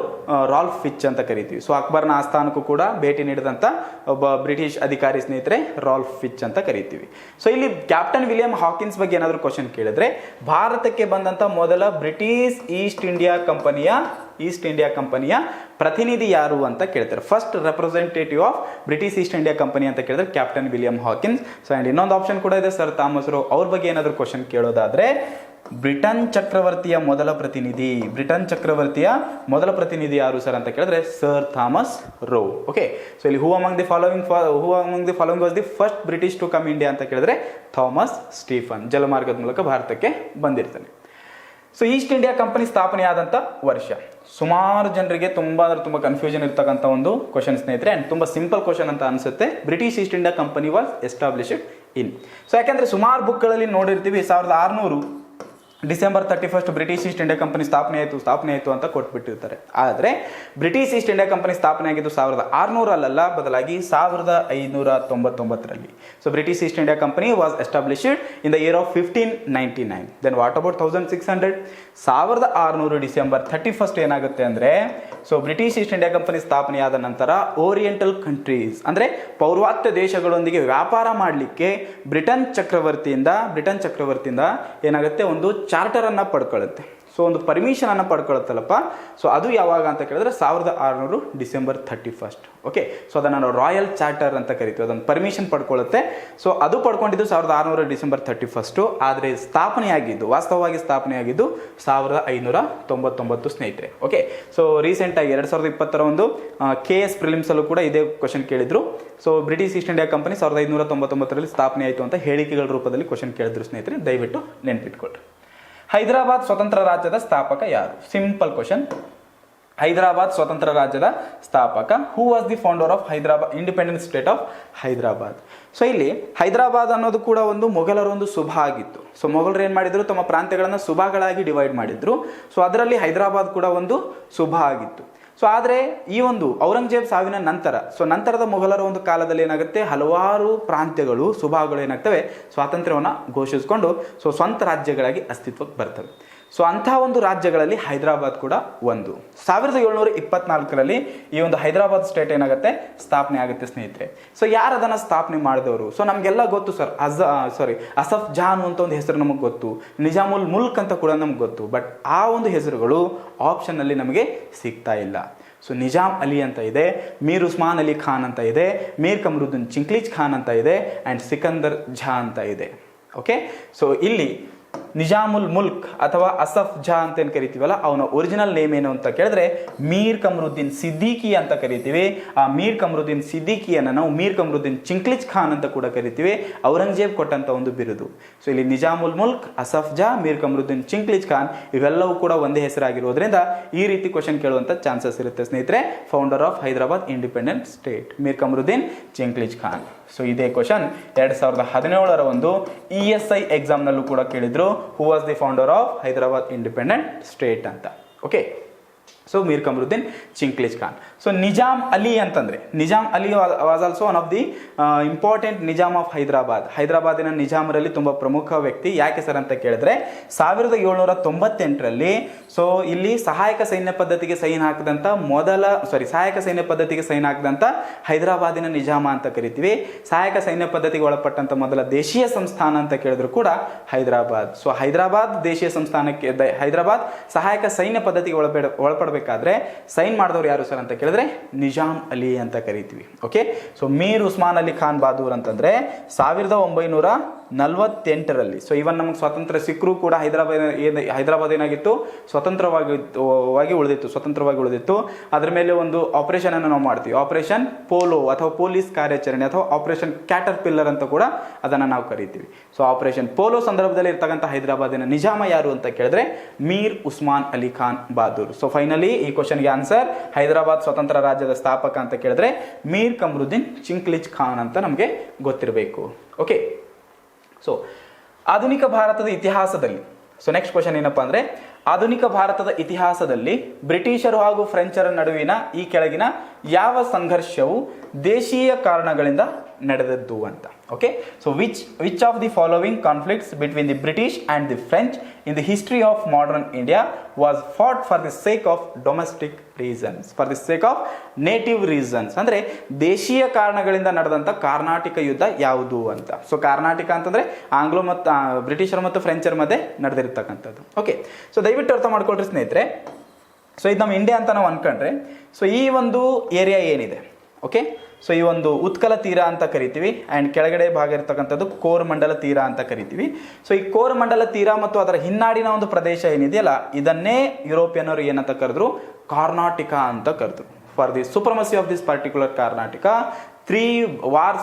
ರಾಲ್ಫ್ ಫಿಚ್ ಅಂತ ಕರಿತೀವಿ. ಸೊ ಅಕ್ಬರ್ನ ಆಸ್ಥಾನಕ್ಕೂ ಕೂಡ ಭೇಟಿ ನೀಡಿದಂಥ ಒಬ್ಬ ಬ್ರಿಟಿಷ್ ಅಧಿಕಾರಿ ಸ್ನೇಹಿತರೆ ರಾಲ್ಫ್ ಫಿಚ್ ಅಂತ ಕರಿತೀವಿ. ಸೊ ಇಲ್ಲಿ ಕ್ಯಾಪ್ಟನ್ ವಿಲಿಯಂ ಹಾಕಿನ್ಸ್ ಬಗ್ಗೆ ಏನಾದರೂ ಕ್ವಶನ್ ಕೇಳಿದ್ರೆ, ಭಾರತಕ್ಕೆ ಬಂದಂಥ ಮೊದಲ ಬ್ರಿಟಿಷ್ ಈಸ್ಟ್ ಇಂಡಿಯಾ ಕಂಪನಿಯ ಪ್ರತಿನಿಧಿ ಯಾರು ಅಂತ ಕೇಳ್ತಾರೆ. First representative of British East India company ಅಂತ ಕೇಳಿದ್ರೆ captain William Hawkins. So and ಇನ್ನೊಂದು ಆಪ್ಷನ್ ಕೂಡ ಇದೆ, ಸರ್ ಥಾಮಸ್ ರೋ. ಅವ್ರ ಬಗ್ಗೆ ಏನಾದರೂ ಕ್ವಶನ್ ಕೇಳೋದಾದ್ರೆ, ಬ್ರಿಟನ್ ಚಕ್ರವರ್ತಿಯ ಮೊದಲ ಪ್ರತಿನಿಧಿ ಯಾರು ಸರ್ ಅಂತ ಕೇಳಿದ್ರೆ sir Thomas Roe. Okay, so ಇಲ್ಲಿ who among the following was the first British to come India ಅಂತ ಕೇಳಿದ್ರೆ ಥಾಮಸ್ ಸ್ಟೀಫನ್. ಜಲಮಾರ್ಗದ ಮೂಲಕ ಭಾರತಕ್ಕೆ ಬಂದಿರ್ತಾನೆ. ಸೊ ಈಸ್ಟ್ ಇಂಡಿಯಾ ಕಂಪನಿ ಸ್ಥಾಪನೆ ಆದಂಥ ವರ್ಷ, ಸುಮಾರು ಜನರಿಗೆ ತುಂಬ ಕನ್ಫ್ಯೂಷನ್ ಇರ್ತಕ್ಕಂಥ ಒಂದು ಕ್ವಶನ್ ಸ್ನೇಹಿತರೆ. ಆ್ಯಂಡ್ ತುಂಬ ಸಿಂಪಲ್ ಕ್ವಶನ್ ಅಂತ ಅನಿಸುತ್ತೆ. British East India Company was established in. So ಯಾಕೆಂದರೆ ಸುಮಾರು ಬುಕ್ಗಳಲ್ಲಿ ನೋಡಿರ್ತೀವಿ 1600 December 31 British East India Company ಸ್ಥಾಪನೆ ಆಯಿತು ಅಂತ ಕೊಟ್ಬಿಟ್ಟಿರ್ತಾರೆ. ಆದರೆ ಬ್ರಿಟಿಷ್ ಈಸ್ಟ್ ಇಂಡಿಯಾ ಕಂಪನಿ ಸ್ಥಾಪನೆ ಆಗಿದ್ದು 1600 ಬದಲಾಗಿ 1599. So British East India Company was established in the year of 1599. Then what about 1600? 1600 December 31 ಏನಾಗುತ್ತೆ ಅಂದರೆ, so British East India Company ಸ್ಥಾಪನೆಯಾದ ನಂತರ ಓರಿಯೆಂಟಲ್ ಕಂಟ್ರೀಸ್ ಅಂದರೆ ಪೌರ್ವಾತ್ಯ ದೇಶಗಳೊಂದಿಗೆ ವ್ಯಾಪಾರ ಮಾಡಲಿಕ್ಕೆ ಬ್ರಿಟನ್ ಚಕ್ರವರ್ತಿಯಿಂದ ಏನಾಗುತ್ತೆ, ಒಂದು ಚಾರ್ಟರ್ ಅನ್ನ ಪಡ್ಕೊಳ್ಳುತ್ತೆ. ಸೊ ಒಂದು ಪರ್ಮಿಷನನ್ನು ಪಡ್ಕೊಳುತ್ತಲ್ಲಪ್ಪ, ಸೊ ಅದು ಯಾವಾಗ ಅಂತ ಕೇಳಿದ್ರೆ 1600 ಡಿಸೆಂಬರ್ 31. ಓಕೆ, ಸೊ ಅದನ್ನು ನಾವು ರಾಯಲ್ ಚಾರ್ಟರ್ ಅಂತ ಕರಿತೀವಿ. ಅದನ್ನು ಪರ್ಮಿಷನ್ ಪಡ್ಕೊಳ್ಳುತ್ತೆ. ಸೊ ಅದು ಪಡ್ಕೊಂಡಿದ್ದು 1600 ಡಿಸೆಂಬರ್ 31. ಆದರೆ ಸ್ಥಾಪನೆಯಾಗಿದ್ದು, ವಾಸ್ತವವಾಗಿ ಸ್ಥಾಪನೆಯಾಗಿದ್ದು 1599 ಸ್ನೇಹಿತರೆ. ಓಕೆ, ಸೊ ರೀಸೆಂಟಾಗಿ 2020 ಒಂದು KS ಪ್ರಿಲಿಮ್ಸಲ್ಲೂ ಕೂಡ ಇದೇ ಕ್ವಶನ್ ಕೇಳಿದ್ರು. So British East India company 1599 ಸ್ಥಾಪನೆ ಆಯಿತು ಅಂತ ಹೇಳಿಕೆಗಳ ರೂಪದಲ್ಲಿ ಕ್ವಶನ್ ಕೇಳಿದ್ರು ಸ್ನೇಹಿತರೆ, ದಯವಿಟ್ಟು ನೆನ್ಪಿಟ್ಕೊಳ್ರಿ. ಹೈದರಾಬಾದ್ ಸ್ವತಂತ್ರ ರಾಜ್ಯದ ಸ್ಥಾಪಕ ಯಾರು? Simple question. ಹೈದರಾಬಾದ್ ಸ್ವತಂತ್ರ ರಾಜ್ಯದ ಸ್ಥಾಪಕ. ಹೂ was the founder of Hyderabad independent state of Hyderabad? So ಇಲ್ಲಿ ಹೈದರಾಬಾದ್ ಅನ್ನೋದು ಕೂಡ ಒಂದು ಮೊಘಲರ ಒಂದು ಸುಭಾ ಆಗಿತ್ತು. ಸೊ ಮೊಘಲರು ಏನು ಮಾಡಿದ್ರು, ತಮ್ಮ ಪ್ರಾಂತ್ಯಗಳನ್ನು ಸುಭಾಗಳಾಗಿ ಡಿವೈಡ್ ಮಾಡಿದ್ರು. ಸೊ ಅದರಲ್ಲಿ ಹೈದರಾಬಾದ್ ಕೂಡ ಒಂದು ಸುಭಾ ಆಗಿತ್ತು. ಸೊ ಆದರೆ ಈ ಒಂದು ಔರಂಗಜೇಬ್ ಸಾವಿನ ನಂತರ, ಸೊ ನಂತರದ ಮೊಘಲರ ಒಂದು ಕಾಲದಲ್ಲಿ ಏನಾಗುತ್ತೆ, ಹಲವಾರು ಪ್ರಾಂತ್ಯಗಳು ಸುಭಾಗಳು ಏನಾಗ್ತವೆ, ಸ್ವಾತಂತ್ರ್ಯವನ್ನು ಘೋಷಿಸಿಕೊಂಡು ಸೊ ಸ್ವಂತ ರಾಜ್ಯಗಳಾಗಿ ಅಸ್ತಿತ್ವಕ್ಕೆ ಬರ್ತವೆ. ಸೊ ಅಂಥ ಒಂದು ರಾಜ್ಯಗಳಲ್ಲಿ ಹೈದರಾಬಾದ್ ಕೂಡ ಒಂದು. 1724ರಲ್ಲಿ ಈ ಒಂದು ಹೈದರಾಬಾದ್ ಸ್ಟೇಟ್ ಏನಾಗುತ್ತೆ, ಸ್ಥಾಪನೆ ಆಗುತ್ತೆ ಸ್ನೇಹಿತರೆ. ಸೊ ಯಾರು ಅದನ್ನು ಸ್ಥಾಪನೆ ಮಾಡಿದವರು? ಸೊ ನಮಗೆಲ್ಲ ಗೊತ್ತು ಸರ್, ಅಸಫ್ ಜಾನ್ ಅಂತ ಒಂದು ಹೆಸರು ನಮಗೆ ಗೊತ್ತು, ನಿಜಾಮುಲ್ ಮುಲ್ಕ್ ಅಂತ ಕೂಡ ನಮ್ಗೆ ಗೊತ್ತು. ಬಟ್ ಆ ಒಂದು ಹೆಸರುಗಳು ಆಪ್ಷನ್ನಲ್ಲಿ ನಮಗೆ ಸಿಗ್ತಾ ಇಲ್ಲ. ಸೊ ನಿಜಾಮ್ ಅಲಿ ಅಂತ ಇದೆ, ಮೀರ್ ಉಸ್ಮಾನ್ ಅಲಿ ಖಾನ್ ಅಂತ ಇದೆ, ಮೀರ್ ಕಮರುದ್ದೀನ್ ಚಿಂಗ್ಲೀಜ್ ಖಾನ್ ಅಂತ ಇದೆ, ಆ್ಯಂಡ್ ಸಿಕಂದರ್ ಝಾ ಅಂತ ಇದೆ. ಓಕೆ, ಸೊ ಇಲ್ಲಿ ನಿಜಾಮುಲ್ ಮುಲ್ಕ್ ಅಥವಾ ಅಸಫ್ ಜಾ ಅಂತ ಏನು ಕರಿತೀವಲ್ಲ, ಅವನ ಒರಿಜಿನಲ್ ನೇಮ್ ಏನು ಅಂತ ಕೇಳಿದ್ರೆ ಮೀರ್ ಕಮರುದ್ದೀನ್ ಸಿದ್ದಿಕಿ ಅಂತ ಕರಿತೀವಿ. ಆ ಮೀರ್ ಕಮರುದ್ದೀನ್ ಸಿದ್ದಿಕಿಯನ್ನು ನಾವು ಮೀರ್ ಕಮರುದ್ದೀನ್ ಚಿಂಗ್ಲೀಜ್ ಖಾನ್ ಅಂತ ಕೂಡ ಕರಿತೀವಿ. ಔರಂಗಜೇಬ್ ಕೊಟ್ಟಂತ ಒಂದು ಬಿರುದು. ಸೊ ಇಲ್ಲಿ ನಿಜಾಮುಲ್ ಮುಲ್ಕ್, ಅಸಫ್ ಜಾ, ಮೀರ್ ಕಮರುದ್ದೀನ್ ಚಿಂಗ್ಲೀಜ್ ಖಾನ್ ಇವೆಲ್ಲವೂ ಕೂಡ ಒಂದೇ ಹೆಸರಾಗಿರೋದ್ರಿಂದ ಈ ರೀತಿ ಕ್ವಶನ್ ಕೇಳುವಂತ ಚಾನ್ಸಸ್ ಇರುತ್ತೆ ಸ್ನೇಹಿತರೆ. Founder of Hyderabad independent state Mir Kamaruddin Chinqilich Khan. So ಇದೇ ಕ್ವಶನ್ 2017ರ ಒಂದು ESI ಎಕ್ಸಾಮ್ನಲ್ಲೂ ಕೂಡ ಕೇಳಿದ್ರು, who was the founder of Hyderabad independent state ಅಂತ. Okay, so Mir Kamaruddin Chinqilich Khan. So Nizam Ali ಅಂತಂದ್ರೆ, Nizam Ali was also one of the important Nizam of Hyderabad. ಹೈದರಾಬಾದಿನ ನಿಜಾಮರಲ್ಲಿ ತುಂಬಾ ಪ್ರಮುಖ ವ್ಯಕ್ತಿ. ಯಾಕೆ ಸರ್ ಅಂತ ಕೇಳಿದ್ರೆ 1798ರಲ್ಲಿ ಸೊ ಇಲ್ಲಿ ಸಹಾಯಕ ಸೈನ್ಯ ಪದ್ಧತಿಗೆ ಸೈನ್ ಹಾಕಿದಂತ ಸಹಾಯಕ ಸೈನ್ಯ ಪದ್ಧತಿಗೆ ಸೈನ್ ಹಾಕಿದಂತ ಹೈದರಾಬಾದಿನ ನಿಜಾಮ ಅಂತ ಕರಿತೀವಿ. ಸಹಾಯಕ ಸೈನ್ಯ ಪದ್ಧತಿಗೆ ಒಳಪಟ್ಟಂತ ಮೊದಲ ದೇಶೀಯ ಸಂಸ್ಥಾನ ಅಂತ ಕೇಳಿದ್ರು ಕೂಡ ಹೈದರಾಬಾದ್. ಸೊ ಹೈದರಾಬಾದ್ ದೇಶೀಯ ಸಂಸ್ಥಾನಕ್ಕೆ, ಹೈದರಾಬಾದ್ ಸಹಾಯಕ ಸೈನ್ಯ ಪದ್ಧತಿಗೆ ಒಳಪಡಬೇಕಾದ್ರೆ ಸೈನ್ ಮಾಡಿದವರು ಯಾರು ಸರ್ ಅಂತ ಕೇಳಿದ್ರೆ ನಿಜಾಮ್ ಅಲಿ ಅಂತ ಕರಿತೀವಿ. ಓಕೆ, ಸೊ ಮೀರ್ ಉಸ್ಮಾನ್ ಅಲಿ ಖಾನ್ ಬಹದ್ದೂರ್ ಅಂತಂದ್ರೆ 1948ರಲ್ಲಿ. ಸೊ ಇವನ್ ನಮಗೆ ಸ್ವಾತಂತ್ರ್ಯ ಸಿಕ್ಕರೂ ಕೂಡ ಹೈದರಾಬಾದ್ ಏನಾಗಿತ್ತು, ಸ್ವತಂತ್ರವಾಗಿ ಉಳಿದಿತ್ತು. ಅದರ ಮೇಲೆ ಒಂದು ಆಪರೇಷನ್ ಅನ್ನು ನಾವು ಮಾಡ್ತೀವಿ, ಆಪರೇಷನ್ ಪೋಲೋ ಅಥವಾ ಪೊಲೀಸ್ ಕಾರ್ಯಾಚರಣೆ ಅಥವಾ ಆಪರೇಷನ್ ಕ್ಯಾಟರ್ ಪಿಲ್ಲರ್ ಅಂತ ಕೂಡ ಅದನ್ನು ನಾವು ಕರಿತೀವಿ. ಸೊ ಆಪರೇಷನ್ ಪೋಲೋ ಸಂದರ್ಭದಲ್ಲಿ ಇರ್ತಕ್ಕಂಥ ಹೈದರಾಬಾದಿನ ನಿಜಾಮ ಯಾರು ಅಂತ ಕೇಳಿದ್ರೆ ಮೀರ್ ಉಸ್ಮಾನ್ ಅಲಿ ಖಾನ್ ಬಹದ್ದೂರ್. ಸೊ ಫೈನಲಿ ಈ ಕ್ವಶನ್ಗೆ ಆನ್ಸರ್ ಹೈದರಾಬಾದ್ ಸ್ವತಂತ್ರ ರಾಜ್ಯದ ಸ್ಥಾಪಕ ಅಂತ ಕೇಳಿದ್ರೆ ಮೀರ್ ಕಮರುದ್ದೀನ್ ಚಿಂಗ್ಲೀಜ್ ಖಾನ್ ಅಂತ ನಮಗೆ ಗೊತ್ತಿರಬೇಕು. ಓಕೆ, ಸೊ ಆಧುನಿಕ ಭಾರತದ ಇತಿಹಾಸದಲ್ಲಿ, ಸೊ ನೆಕ್ಸ್ಟ್ ಕ್ವಶನ್ ಏನಪ್ಪಾ ಅಂದ್ರೆ, ಆಧುನಿಕ ಭಾರತದ ಇತಿಹಾಸದಲ್ಲಿ ಬ್ರಿಟಿಷರು ಹಾಗೂ ಫ್ರೆಂಚರ ನಡುವಿನ ಈ ಕೆಳಗಿನ ಯಾವ ಸಂಘರ್ಷವು ದೇಶೀಯ ಕಾರಣಗಳಿಂದ ನಡೆದದ್ದು ಅಂತ. Okay, so which of the following conflicts between the British and the French in the history of modern India was fought for the sake of domestic reasons, for the sake of native reasons? ಅಂದ್ರೆ ದೇಶೀಯ ಕಾರಣಗಳಿಂದ ನಡೆದಂತ ಕರ್ನಾಟಕ ಯುದ್ಧ ಯಾವುದು ಅಂತ. So Karnataka ಅಂತಂದ್ರೆ Anglo ಮತ್ತು ಬ್ರಿಟಿಷರು ಮತ್ತು ಫ್ರೆಂಚರ ಮಧ್ಯೆ ನಡೆದಿರ್ತಕ್ಕಂಥದ್ದು. ಓಕೆ, ಸೊ ದಯವಿಟ್ಟು ಅರ್ಥ ಮಾಡ್ಕೊಳ್ರಿ ಸ್ನೇಹಿತರೆ. ಸೊ ಇದು ನಮ್ಮ ಇಂಡಿಯಾ ಅಂತ ನಾವು ಅನ್ಕೊಂಡ್ರೆ, ಸೊ ಈ ಒಂದು ಏರಿಯಾ ಏನಿದೆ, ಓಕೆ, ಸೊ ಈ ಒಂದು ಉತ್ಕಲ ತೀರ ಅಂತ ಕರಿತೀವಿ, ಆ್ಯಂಡ್ ಕೆಳಗಡೆ ಭಾಗ ಇರತಕ್ಕಂಥದ್ದು ಕೋರಮಂಡಲ ತೀರ ಅಂತ ಕರಿತೀವಿ. ಸೊ ಈ ಕೋರಮಂಡಲ ತೀರ ಮತ್ತು ಅದರ ಹಿನ್ನಾಡಿನ ಒಂದು ಪ್ರದೇಶ ಏನಿದೆಯಲ್ಲ, ಇದನ್ನೇ ಯುರೋಪಿಯನ್ನರು ಏನಂತ ಕರೆದ್ರು, ಕರ್ನಾಟಕ ಅಂತ ಕರೆದ್ರು. For the ಸುಪ್ರಮಸಿ of this particular Karnataka, three wars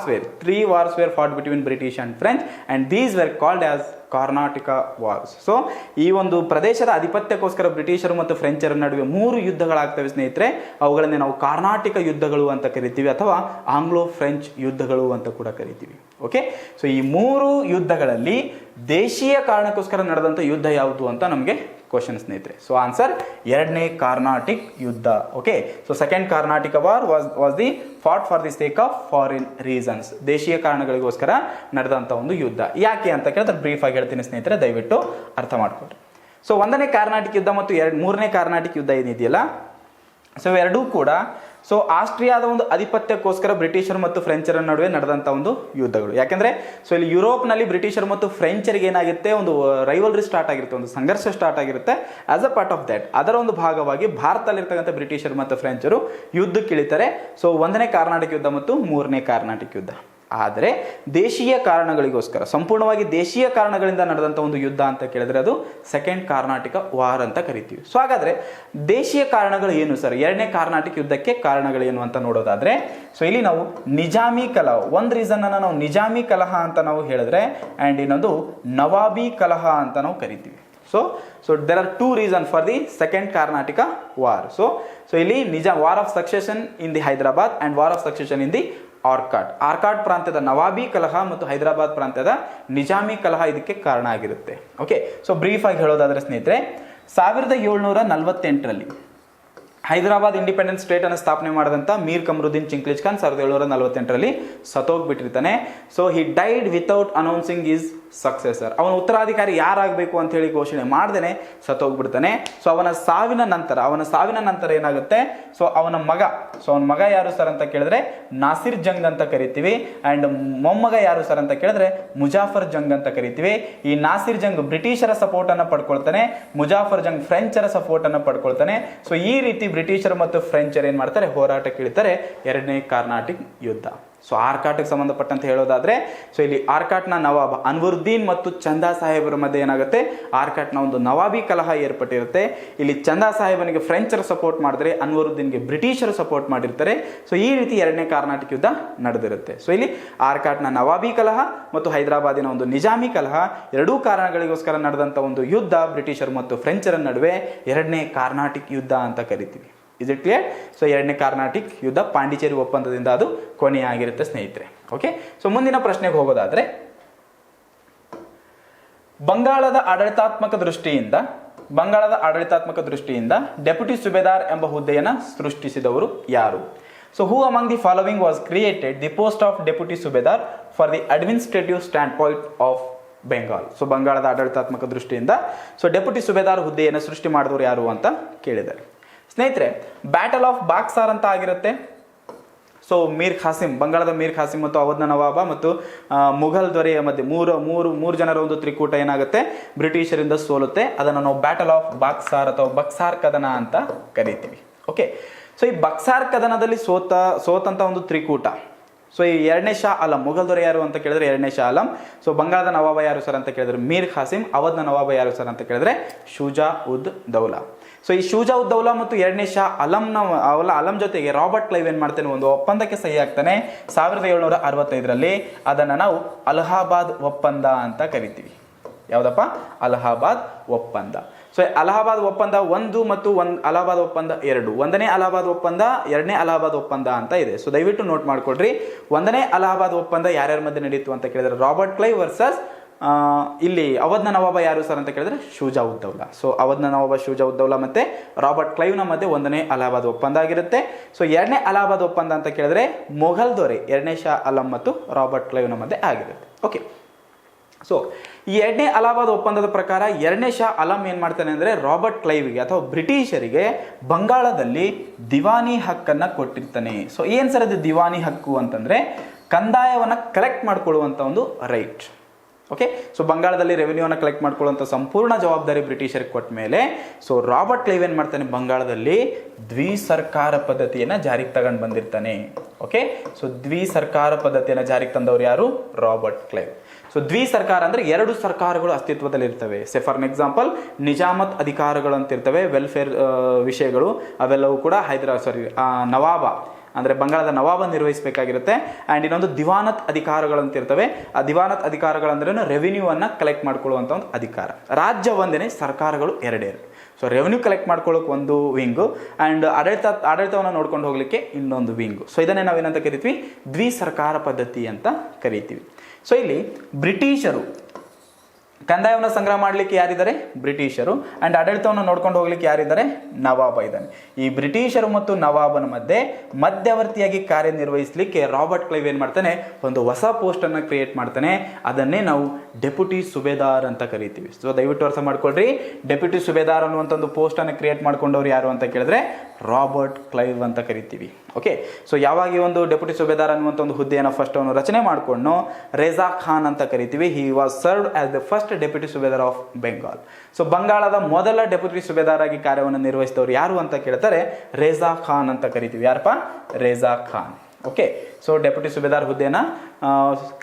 were fought between British and French, and these were called as Karnataka wars. So ಈ ಒಂದು ಪ್ರದೇಶದ ಅಧಿಪತ್ಯಕ್ಕೋಸ್ಕರ ಬ್ರಿಟಿಷರು ಮತ್ತು ಫ್ರೆಂಚರ ನಡುವೆ 3 ಯುದ್ಧಗಳಾಗ್ತವೆ ಸ್ನೇಹಿತರೆ. ಅವುಗಳನ್ನೇ ನಾವು ಕರ್ನಾಟಕ ಯುದ್ಧಗಳು ಅಂತ ಕರಿತೀವಿ ಅಥವಾ ಆಂಗ್ಲೋ ಫ್ರೆಂಚ್ ಯುದ್ಧಗಳು ಅಂತ ಕೂಡ ಕರಿತೀವಿ. ಓಕೆ, ಸೊ ಈ 3 ಯುದ್ಧಗಳಲ್ಲಿ ದೇಶೀಯ ಕಾರಣಕ್ಕೋಸ್ಕರ ನಡೆದಂಥ ಯುದ್ಧ ಯಾವುದು ಅಂತ ನಮಗೆ ಕ್ವಶನ್ ಸ್ನೇಹಿತರೆ. ಸೊ ಆನ್ಸರ್ 2ನೇ ಕರ್ನಾಟಿಕ್ ಯುದ್ಧ. Okay, so second Karnataka war was the fought for the sake of foreign reasons, ದೇಶೀಯ ಕಾರಣಗಳಿಗೋಸ್ಕರ ನಡೆದಂಥ ಒಂದು ಯುದ್ಧ. ಯಾಕೆ ಅಂತ ಕೇಳಿದ್ರೆ ಬ್ರೀಫ್ ಆಗಿ ಹೇಳ್ತೀನಿ ಸ್ನೇಹಿತರೆ, ದಯವಿಟ್ಟು ಅರ್ಥ ಮಾಡ್ಕೊಳ್ರಿ. ಸೊ 1ನೇ ಕರ್ನಾಟಕ ಯುದ್ಧ ಮತ್ತು 3ನೇ ಕರ್ನಾಟಕ ಯುದ್ಧ ಏನಿದೆಯಲ್ಲ, ಸೊ ಇವೆರಡೂ ಕೂಡ ಸೊ ಆಸ್ಟ್ರಿಯಾದ ಒಂದು ಆಧಿಪತ್ಯಕ್ಕೋಸ್ಕರ ಬ್ರಿಟಿಷರು ಮತ್ತು ಫ್ರೆಂಚರ ನಡುವೆ ನಡೆದಂಥ ಒಂದು ಯುದ್ಧಗಳು. ಯಾಕೆಂದ್ರೆ ಸೊ ಇಲ್ಲಿ ಯುರೋಪ್ನಲ್ಲಿ ಬ್ರಿಟಿಷರು ಮತ್ತು ಫ್ರೆಂಚರಿಗೆ ಏನಾಗುತ್ತೆ, ಒಂದು ರೈವಲ್ರಿ ಸ್ಟಾರ್ಟ್ ಆಗಿರುತ್ತೆ, ಒಂದು ಸಂಘರ್ಷ ಸ್ಟಾರ್ಟ್ ಆಗಿರುತ್ತೆ. As a part of that, ಅದರ ಒಂದು ಭಾಗವಾಗಿ ಭಾರತದಲ್ಲಿರ್ತಕ್ಕಂಥ ಬ್ರಿಟಿಷರು ಮತ್ತು ಫ್ರೆಂಚರು ಯುದ್ಧಕ್ಕೆ ಇಳಿತಾರೆ. ಸೊ 1ನೇ ಕಾರ್ನಾಟಿಕ್ ಯುದ್ಧ ಮತ್ತು 3ನೇ ಕಾರ್ನಾಟಿಕ್ ಯುದ್ಧ. ಆದರೆ ದೇಶೀಯ ಕಾರಣಗಳಿಗೋಸ್ಕರ, ಸಂಪೂರ್ಣವಾಗಿ ದೇಶೀಯ ಕಾರಣಗಳಿಂದ ನಡೆದಂಥ ಒಂದು ಯುದ್ಧ ಅಂತ ಕೇಳಿದ್ರೆ ಅದು ಸೆಕೆಂಡ್ ಕಾರ್ನಾಟಿಕ ವಾರ್ ಅಂತ ಕರಿತೀವಿ. ಸೊ ಹಾಗಾದ್ರೆ ದೇಶೀಯ ಕಾರಣಗಳು ಏನು ಸರ್, 2ನೇ ಕಾರ್ನಾಟಿಕ್ ಯುದ್ಧಕ್ಕೆ ಕಾರಣಗಳೇನು ಅಂತ ನೋಡೋದಾದ್ರೆ, ಸೊ ಇಲ್ಲಿ ನಾವು ನಿಜಾಮಿ ಕಲಹ, ಒಂದು ರೀಸನ್ ಅನ್ನ ನಾವು ನಿಜಾಮಿ ಕಲಹ ಅಂತ ನಾವು ಹೇಳಿದ್ರೆ, ಅಂಡ್ ಇನ್ನೊಂದು ನವಾಬಿ ಕಲಹ ಅಂತ ನಾವು ಕರಿತೀವಿ. So there are 2 reasons for the second Carnatic war. So ಇಲ್ಲಿ war of succession in the Hyderabad and war of succession in the Arcot ಪ್ರಾಂತ್ಯದ ನವಾಬಿ ಕಲಹ ಮತ್ತು ಹೈದರಾಬಾದ್ ಪ್ರಾಂತ್ಯದ ನಿಜಾಮಿ ಕಲಹ ಇದಕ್ಕೆ ಕಾರಣ ಆಗಿರುತ್ತೆ. ಓಕೆ, ಸೊ ಬ್ರೀಫ್ ಆಗಿ ಹೇಳೋದಾದ್ರೆ ಸ್ನೇಹಿತರೆ, 1748ರಲ್ಲಿ ಹೈದರಾಬಾದ್ ಇಂಡಿಪೆಂಡೆಂಟ್ ಸ್ಟೇಟ್ ಅನ್ನು ಸ್ಥಾಪನೆ ಮಾಡಿದಂಥ ಮೀರ್ ಕಮರುದ್ದೀನ್ ಚಿಂಕ್ಲಿಜ್ ಖಾನ್ 1748ರಲ್ಲಿ ಸತ್ತೋಗ್ಬಿಟ್ಟಿರ್ತಾನೆ. So he died without announcing his successor. ಅವನ ಉತ್ತರಾಧಿಕಾರಿ ಯಾರಾಗಬೇಕು ಅಂತ ಹೇಳಿ ಘೋಷಣೆ ಮಾಡ್ದೇನೆ ಸತ್ತೋಗ್ಬಿಡ್ತಾನೆ. ಸೊ ಅವನ ಸಾವಿನ ನಂತರ ಏನಾಗುತ್ತೆ, ಸೊ ಅವನ ಮಗ ಯಾರು ಸರ್ ಅಂತ ಕೇಳಿದ್ರೆ ನಾಸಿರ್ ಜಂಗ್ ಅಂತ ಕರಿತೀವಿ. ಅಂಡ್ ಮೊಮ್ಮಗ ಯಾರು ಸರ್ ಅಂತ ಕೇಳಿದ್ರೆ ಮುಜಾಫರ್ ಜಂಗ್ ಅಂತ ಕರಿತೀವಿ. ಈ ನಾಸಿರ್ ಜಂಗ್ ಬ್ರಿಟಿಷರ ಸಪೋರ್ಟ್ ಅನ್ನ ಪಡ್ಕೊಳ್ತಾನೆ, ಮುಜಾಫರ್ ಜಂಗ್ ಫ್ರೆಂಚರ ಸಪೋರ್ಟ್ ಅನ್ನ ಪಡ್ಕೊಳ್ತಾನೆ. ಸೊ ಈ ರೀತಿ ಬ್ರಿಟಿಷರು ಮತ್ತು ಫ್ರೆಂಚರ್ ಏನ್ ಮಾಡ್ತಾರೆ, ಹೋರಾಟಕ್ಕೆ ಇಳಿತಾರೆ 2ನೇ ಕಾರ್ನಾಟಿಕ್ ಯುದ್ಧ. ಸೊ ಆರ್ಕಾಟ್ಗೆ ಸಂಬಂಧಪಟ್ಟಂತೆ ಹೇಳೋದಾದ್ರೆ, ಸೊ ಇಲ್ಲಿ ಆರ್ಕಾಟ್ನ ನವಾಬ ಅನ್ವರುದ್ದೀನ್ ಮತ್ತು ಚಂದಾ ಸಾಹೇಬರ ಮಧ್ಯೆ ಏನಾಗುತ್ತೆ, ಆರ್ಕಾಟ್ನ ಒಂದು ನವಾಬಿ ಕಲಹ ಏರ್ಪಟ್ಟಿರುತ್ತೆ. ಇಲ್ಲಿ ಚಂದಾ ಸಾಹೇಬನಿಗೆ ಫ್ರೆಂಚರ ಸಪೋರ್ಟ್ ಮಾಡಿದ್ರೆ, ಅನ್ವರುದ್ದೀನ್ಗೆ ಬ್ರಿಟಿಷರು ಸಪೋರ್ಟ್ ಮಾಡಿರ್ತಾರೆ. ಸೊ ಈ ರೀತಿ 2ನೇ ಕಾರ್ನಾಟಿಕ್ ಯುದ್ಧ ನಡೆದಿರುತ್ತೆ. ಸೊ ಇಲ್ಲಿ ಆರ್ಕಾಟ್ನ ನವಾಬಿ ಕಲಹ ಮತ್ತು ಹೈದರಾಬಾದಿನ ಒಂದು ನಿಜಾಮಿ ಕಲಹ, ಎರಡೂ ಕಾರಣಗಳಿಗೋಸ್ಕರ ನಡೆದಂತ ಒಂದು ಯುದ್ಧ ಬ್ರಿಟಿಷರು ಮತ್ತು ಫ್ರೆಂಚರ ನಡುವೆ 2ನೇ ಕಾರ್ನಾಟಿಕ್ ಯುದ್ಧ ಅಂತ ಕರಿತೀವಿ. Is it clear? ಸೊ 2ನೇ ಕಾರ್ನಾಟಿಕ್ ಯುದ್ಧ ಪಾಂಡಿಚೇರಿ ಒಪ್ಪಂದದಿಂದ ಅದು ಕೊನೆಯಾಗಿರುತ್ತೆ ಸ್ನೇಹಿತರೆ. ಓಕೆ, ಸೊ ಮುಂದಿನ ಪ್ರಶ್ನೆಗೆ ಹೋಗೋದಾದ್ರೆ, ಬಂಗಾಳದ ಆಡಳಿತಾತ್ಮಕ ದೃಷ್ಟಿಯಿಂದ ಡೆಪ್ಯೂಟಿ ಸುಬೇದಾರ್ ಎಂಬ ಹುದ್ದೆಯನ್ನು ಸೃಷ್ಟಿಸಿದವರು ಯಾರು? So who among the following was created the post of deputy Subedar for the administrative stand point of Bengal? So ಬಂಗಾಳದ ಆಡಳಿತಾತ್ಮಕ ದೃಷ್ಟಿಯಿಂದ ಸೊ ಡೆಪ್ಯೂಟಿ ಸುಬೇದಾರ್ ಹುದ್ದೆಯನ್ನು ಸೃಷ್ಟಿ ಮಾಡಿದವರು ಯಾರು ಅಂತ ಕೇಳಿದ್ದಾರೆ ಸ್ನೇಹಿತರೆ. ಬ್ಯಾಟಲ್ ಆಫ್ ಬಾಕ್ಸಾರ್ ಅಂತ ಆಗಿರುತ್ತೆ. ಸೊ ಬಂಗಾಳದ ಮೀರ್ ಖಾಸಿಂ ಮತ್ತು ಅವಧ್ನ ನವಾಬ ಮತ್ತು ಮುಘಲ್ ದೊರೆಯ ಮಧ್ಯೆ ಮೂರು ಜನರ ಒಂದು ತ್ರಿಕೂಟ ಏನಾಗುತ್ತೆ, ಬ್ರಿಟಿಷರಿಂದ ಸೋಲುತ್ತೆ. ಅದನ್ನು ನಾವು ಬ್ಯಾಟಲ್ ಆಫ್ ಬಾಕ್ಸಾರ್ ಅಥವಾ ಬಕ್ಸಾರ್ ಕದನ ಅಂತ ಕರಿತೀವಿ. ಓಕೆ, ಸೊ ಈ ಬಕ್ಸಾರ್ ಕದನದಲ್ಲಿ ಸೋತಂತ ಒಂದು ತ್ರಿಕೂಟ. ಸೊ ಈ 2ನೇ ಶಾ ಆಲಂ, ಮುಘಲ್ ದೊರೆ ಯಾರು ಅಂತ ಕೇಳಿದ್ರೆ 2ನೇ ಶಾ ಆಲಂ. ಸೊ ಬಂಗಾಳದ ನವಾಬ ಯಾರು ಸರ್ ಅಂತ ಕೇಳಿದ್ರೆ ಮೀರ್ ಖಾಸಿಂ. ಅವಧ್ನ ನವಾಬ ಯಾರು ಸರ್ ಅಂತ ಕೇಳಿದ್ರೆ ಶುಜಾ ಉದ್ ದೌಲಾ. ಸೊ ಈ ಶುಜಾ ಉದ್ ದೌಲಾ ಮತ್ತು 2ನೇ ಶಾ ಆಲಂ ಜೊತೆಗೆ ರಾಬರ್ಟ್ ಕ್ಲೈವ್ ಏನ್ ಮಾಡ್ತಾನೆ, ಒಂದು ಒಪ್ಪಂದಕ್ಕೆ ಸಹಿ ಆಗ್ತಾನೆ 1765ರಲ್ಲಿ. ಅದನ್ನ ನಾವು ಅಲಹಾಬಾದ್ ಒಪ್ಪಂದ ಅಂತ ಕರಿತೀವಿ. ಯಾವ್ದಪ್ಪ? ಅಲಹಾಬಾದ್ ಒಪ್ಪಂದ. ಸೊ ಅಲಹಾಬಾದ್ ಒಪ್ಪಂದ 1 ಮತ್ತು ಅಲಹಾಬಾದ್ ಒಪ್ಪಂದ 2. 1ನೇ ಅಲಹಾಬಾದ್ ಒಪ್ಪಂದ, 2ನೇ ಅಲಹಾಬಾದ್ ಒಪ್ಪಂದ ಅಂತ ಇದೆ. ಸೊ ದಯವಿಟ್ಟು ನೋಟ್ ಮಾಡ್ಕೊಡ್ರಿ. 1ನೇ ಅಲಹಾಬಾದ್ ಒಪ್ಪಂದ ಯಾರ್ಯಾರ ಮಧ್ಯೆ ನಡೀತು ಅಂತ ಕೇಳಿದ್ರೆ ರಾಬರ್ಟ್ ಕ್ಲೈವ್ ವರ್ಸಸ್ ಇಲ್ಲಿ ಅವಧ್ನ ನವಾಬ ಯಾರು ಸರ್ ಅಂತ ಕೇಳಿದ್ರೆ ಶುಜಾ ಉದ್ ದೌಲಾ. ಸೊ ಅವಧ್ನ ನವಾಬ ಶುಜಾ ಉದ್ ದೌಲಾ ಮತ್ತೆ ರಾಬರ್ಟ್ ಕ್ಲೈವ್ ನ ಮಧ್ಯೆ 1ನೇ ಅಲಹಾಬಾದ್ ಒಪ್ಪಂದ ಆಗಿರುತ್ತೆ. ಸೊ 2ನೇ ಅಲಹಾಬಾದ್ ಒಪ್ಪಂದ ಅಂತ ಕೇಳಿದ್ರೆ ಮೊಘಲ್ ದೊರೆ 2ನೇ ಶಾ ಆಲಂ ಮತ್ತು ರಾಬರ್ಟ್ ಕ್ಲೈವ್ ನ ಮಧ್ಯೆ ಆಗಿರುತ್ತೆ. ಓಕೆ, ಸೊ ಈ 2ನೇ ಅಲಹಾಬಾದ್ ಒಪ್ಪಂದದ ಪ್ರಕಾರ 2ನೇ ಶಾ ಆಲಂ ಏನ್ ಮಾಡ್ತಾನೆ ಅಂದ್ರೆ ರಾಬರ್ಟ್ ಕ್ಲೈವ್ಗೆ ಅಥವಾ ಬ್ರಿಟಿಷರಿಗೆ ಬಂಗಾಳದಲ್ಲಿ ದಿವಾನಿ ಹಕ್ಕನ್ನ ಕೊಟ್ಟಿರ್ತಾನೆ. ಸೊ ಏನ್ ಸರ್ ಅದು ದಿವಾನಿ ಹಕ್ಕು ಅಂತಂದ್ರೆ ಕಂದಾಯವನ್ನ ಕಲೆಕ್ಟ್ ಮಾಡ್ಕೊಳ್ಳುವಂತ ಒಂದು ರೈಟ್. ಓಕೆ, ಸೊ ಬಂಗಾಳದಲ್ಲಿ ರೆವಿನ್ಯೂನ ಕಲೆಕ್ಟ್ ಮಾಡ್ಕೊಳ್ಳುವಂಥ ಸಂಪೂರ್ಣ ಜವಾಬ್ದಾರಿ ಬ್ರಿಟಿಷರಿಗೆ ಕೊಟ್ಟ ಮೇಲೆ ಸೊ ರಾಬರ್ಟ್ ಕ್ಲೈವ್ ಏನ್ ಮಾಡ್ತಾನೆ, ಬಂಗಾಳದಲ್ಲಿ ದ್ವಿಸರ್ಕಾರ ಪದ್ಧತಿಯನ್ನ ಜಾರಿಗೆ ತಗೊಂಡು ಬಂದಿರ್ತಾನೆ. ಓಕೆ, ಸೊ ದ್ವಿಸರ್ಕಾರ ಪದ್ಧತಿಯನ್ನ ಜಾರಿಗೆ ತಂದವರು ಯಾರು? Robert Clive. ಸೊ ದ್ವಿಸರ್ಕಾರ ಅಂದ್ರೆ 2 ಸರ್ಕಾರಗಳು ಅಸ್ತಿತ್ವದಲ್ಲಿ ಇರ್ತವೆ. ಫಾರ್ ಎಕ್ಸಾಂಪಲ್ ನಿಜಾಮತ್ ಅಧಿಕಾರಗಳು ಅಂತ ಇರ್ತವೆ, ವೆಲ್ಫೇರ್ ವಿಷಯಗಳು, ಅವೆಲ್ಲವೂ ಕೂಡ ನವಾಬ ಅಂದ್ರೆ ಬಂಗಾಳದ ನವಾಬ ನಿರ್ವಹಿಸಬೇಕಾಗಿರುತ್ತೆ. ಅಂಡ್ ಇನ್ನೊಂದು ದಿವಾನತ್ ಅಧಿಕಾರಗಳಂತ ಇರ್ತವೆ. ಆ ದಿವಾನತ್ ಅಧಿಕಾರಗಳಂದ್ರೆ ರೆವಿನ್ಯೂ ಅನ್ನ ಕಲೆಕ್ಟ್ ಮಾಡ್ಕೊಳ್ಳುವಂತ ಒಂದು ಅಧಿಕಾರ. ರಾಜ್ಯ ಒಂದೇನೆ, ಸರ್ಕಾರಗಳು 2. ಸೊ ರೆವಿನ್ಯೂ ಕಲೆಕ್ಟ್ ಮಾಡ್ಕೊಳ್ಳೋಕೆ ಒಂದು ವಿಂಗು ಅಂಡ್ ಆಡಳಿತವನ್ನು ನೋಡ್ಕೊಂಡು ಹೋಗ್ಲಿಕ್ಕೆ ಇನ್ನೊಂದು ವಿಂಗು. ಸೊ ಇದನ್ನೇ ನಾವೇನಂತ ಕರಿತೀವಿ, ದ್ವಿಸರ್ಕಾರ ಪದ್ಧತಿ ಅಂತ ಕರಿತೀವಿ. ಸೊ ಇಲ್ಲಿ ಬ್ರಿಟಿಷರು ಕಂದಾಯವನ್ನು ಸಂಗ್ರಹ ಮಾಡಲಿಕ್ಕೆ ಯಾರಿದ್ದಾರೆ? ಬ್ರಿಟಿಷರು. ಆ್ಯಂಡ್ ಆಡಳಿತವನ್ನು ನೋಡ್ಕೊಂಡು ಹೋಗ್ಲಿಕ್ಕೆ ಯಾರಿದ್ದಾರೆ? ನವಾಬ ಇದ್ದಾನೆ. ಈ ಬ್ರಿಟಿಷರು ಮತ್ತು ನವಾಬನ ಮಧ್ಯವರ್ತಿಯಾಗಿ ಕಾರ್ಯನಿರ್ವಹಿಸಲಿಕ್ಕೆ ರಾಬರ್ಟ್ ಕ್ಲೈವ್ ಏನು ಮಾಡ್ತಾನೆ? ಒಂದು ಹೊಸ ಪೋಸ್ಟನ್ನು ಕ್ರಿಯೇಟ್ ಮಾಡ್ತಾನೆ. ಅದನ್ನೇ ನಾವು ಡೆಪ್ಯೂಟಿ ಸುಬೇದಾರ್ ಅಂತ ಕರಿತೀವಿ. ಸೊ ದಯವಿಟ್ಟು ಅರ್ಥ ಮಾಡ್ಕೊಳ್ರಿ, ಡೆಪ್ಯೂಟಿ ಸುಬೇದಾರ್ ಅನ್ನುವಂಥ ಒಂದು ಪೋಸ್ಟನ್ನು ಕ್ರಿಯೇಟ್ ಮಾಡ್ಕೊಂಡವ್ರು ಯಾರು ಅಂತ ಕೇಳಿದ್ರೆ ರಾಬರ್ಟ್ ಕ್ಲೈವ್ ಅಂತ ಕರಿತೀವಿ. ಓಕೆ, ಸೊ ಯಾವಾಗ ಈ ಒಂದು ಡೆಪ್ಯೂಟಿ ಸುಬೇದಾರ್ ಅನ್ನುವಂಥ ಒಂದು ಹುದ್ದೆಯನ್ನು ಫಸ್ಟ್ ಅವನು ರಚನೆ ಮಾಡಿಕೊಂಡು ರೇಜಾ ಖಾನ್ ಅಂತ ಕರಿತೀವಿ. He was served as the first deputy Subedar of Bengal. So ಬಂಗಾಳದ ಮೊದಲ ಡೆಪ್ಯೂಟಿ ಸುಬೇದಾರ್ ಆಗಿ ಕಾರ್ಯವನ್ನು ನಿರ್ವಹಿಸಿದವರು ಯಾರು ಅಂತ ಕೇಳ್ತಾರೆ? ರೇಜಾ ಖಾನ್ ಅಂತ ಕರಿತೀವಿ. ಯಾರಪ್ಪ? Reza Khan. Okay, so deputy subedar ಹುದ್ದೆಯನ್ನು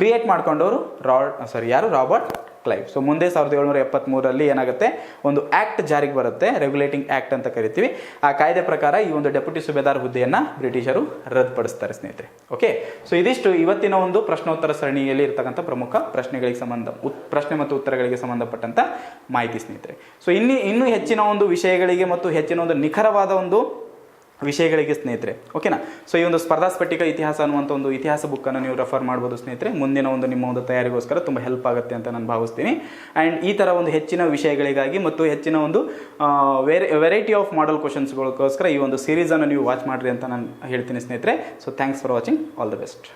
ಕ್ರಿಯೇಟ್ ಮಾಡ್ಕೊಂಡವರು ಯಾರು? Robert Clive. ಸೊ ಮುಂದೆ 1773 ಏನಾಗುತ್ತೆ? ಒಂದು ಆಕ್ಟ್ ಜಾರಿಗೆ ಬರುತ್ತೆ, ರೆಗ್ಯುಲೇಟಿಂಗ್ ಆಕ್ಟ್ ಅಂತ ಕರಿತೀವಿ. ಆ ಕಾಯ್ದೆ ಪ್ರಕಾರ ಈ ಒಂದು ಡೆಪ್ಯೂಟಿ ಸುಬೇದಾರ್ ಹುದ್ದೆಯನ್ನು ಬ್ರಿಟಿಷರು ರದ್ದುಪಡಿಸ್ತಾರೆ ಸ್ನೇಹಿತರೆ. ಓಕೆ, ಸೊ ಇದಿಷ್ಟು ಇವತ್ತಿನ ಒಂದು ಪ್ರಶ್ನೋತ್ತರ ಸರಣಿಯಲ್ಲಿ ಇರ್ತಕ್ಕಂಥ ಪ್ರಮುಖ ಪ್ರಶ್ನೆ ಮತ್ತು ಉತ್ತರಗಳಿಗೆ ಸಂಬಂಧಪಟ್ಟಂತ ಮಾಹಿತಿ ಸ್ನೇಹಿತರೆ. ಸೊ ಇನ್ನೂ ಹೆಚ್ಚಿನ ಒಂದು ವಿಷಯಗಳಿಗೆ ಮತ್ತು ಹೆಚ್ಚಿನ ಒಂದು ನಿಖರವಾದ ಒಂದು ವಿಷಯಗಳಿಗೆ ಸ್ನೇಹಿತರೆ, ಓಕೆನಾ. ಸೊ ಈ ಒಂದು ಸ್ಪರ್ಧಾ ಸ್ಫಟಿಕ ಇತಿಹಾಸ ಅನ್ನುವಂಥ ಒಂದು ಇತಿಹಾಸ ಬುಕ್ಕನ್ನು ನೀವು ರೆಫರ್ ಮಾಡ್ಬೋದು ಸ್ನೇಹಿತರೆ. ಮುಂದಿನ ಒಂದು ನಿಮ್ಮ ಒಂದು ತಯಾರಿಗೋಸ್ಕರ ತುಂಬ ಹೆಲ್ಪ್ ಆಗುತ್ತೆ ಅಂತ ನಾನು ಭಾವಿಸ್ತೀನಿ. ಆ್ಯಂಡ್ ಈ ಥರ ಒಂದು ಹೆಚ್ಚಿನ ವಿಷಯಗಳಿಗಾಗಿ ಮತ್ತು ಹೆಚ್ಚಿನ ಒಂದು ವೆರೈಟಿ ಆಫ್ ಮಾಡಲ್ ಕ್ವಶನ್ಸ್ಗಳಿಗೋಸ್ಕರ ಈ ಒಂದು ಸೀರೀಸನ್ನು ನೀವು ವಾಚ್ ಮಾಡಿರಿ ಅಂತ ನಾನು ಹೇಳ್ತೀನಿ ಸ್ನೇಹಿತರೆ. So thanks for watching. All the best.